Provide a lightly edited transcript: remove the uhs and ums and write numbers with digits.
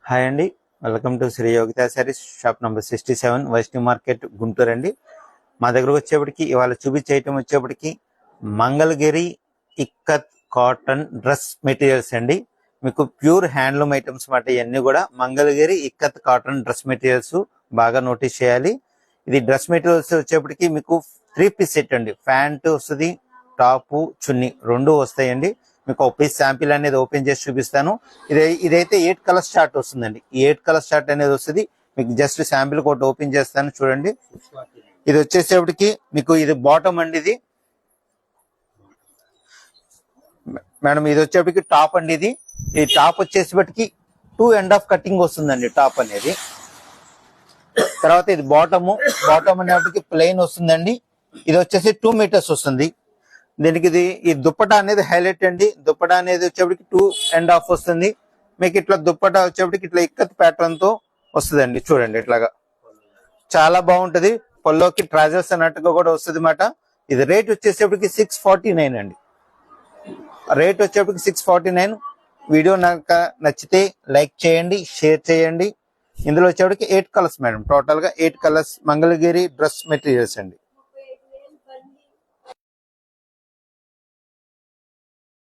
Hi అండి, welcome to Shri Yogitha Sarees shop number 67 Vaishnavi market Guntur అండి. మా దగ్గరకు వచ్చేప్పటికి ఇవాళ చూపించే ఐటమ్ వచ్చేప్పటికి Mangalagiri ikat cotton dress materials అండి. మీకు ప్యూర్ హ్యాండ్లూమ్ ఐటమ్స్ మాట ఇవన్నీ కూడా Mangalagiri ikat cotton dress materials బాగా నోటీస్ చేయాలి. ఇది డ్రెస్ మెటీరియల్స్ వచ్చేప్పటికి మీకు 3 పీస్ సెట్ అండి. ప్యాంట్ వస్తుంది, టాపు చున్నీ రెండు వస్తాయండి. మీకు ఒక పీస్ శాంపిల్ అనేది ఓపెన్ చేసి చూపిస్తాను. ఇదైతే 8 కలర్స్ చార్ట్ వస్తుందండి. ఈ 8 కలర్స్ చార్ట్ అనేది వస్తుంది. మీకు జస్ట్ శాంపిల్ ఒకటి ఓపెన్ చేస్తాను చూడండి. ఇది వచ్చేసేపటికి మీకు ఇది బాటమ్ అండి. ఇది మేడం ఇది వచ్చేప్పటికి టాప్ అండి. ఈ టాప్ వచ్చేసేపటికి 2.5 కటింగ్ వస్తుందండి టాప్ అనేది. తర్వాత ఇది బాటమ్ అనేప్పటికి ప్లెయిన్ వస్తుందండి. ఇది వచ్చేసి 2 మీటర్స్ వస్తుంది. దీనికి ఈ దుప్పటా అనేది హైలైట్ అండి. దుప్పటా అనేది వచ్చేప్పటికి 2.5 వస్తుంది. మీకు ఇట్లా దుప్పటా వచ్చేప్పటికి ఇట్లా ఇక్కత్ ప్యాటర్న్ తో వస్తుందండి. చూడండి ఇట్లాగా చాలా బాగుంటది. పల్లోకి ట్రాజర్స్ అన్నట్టుగా కూడా వస్తుంది అన్నమాట. ఇది రేట్ వచ్చేసేపటికి 649 అండి. రేట్ వచ్చేప్పటికి 649. వీడియో నాకు నచ్చితే లైక్ చేయండి, షేర్ చేయండి. ఇందులో వచ్చేప్పటికి 8 కలర్స్ మేడం. టోటల్ గా 8 కలర్స్ మంగళగిరి డ్రెస్ మెటీరియల్స్ అండి.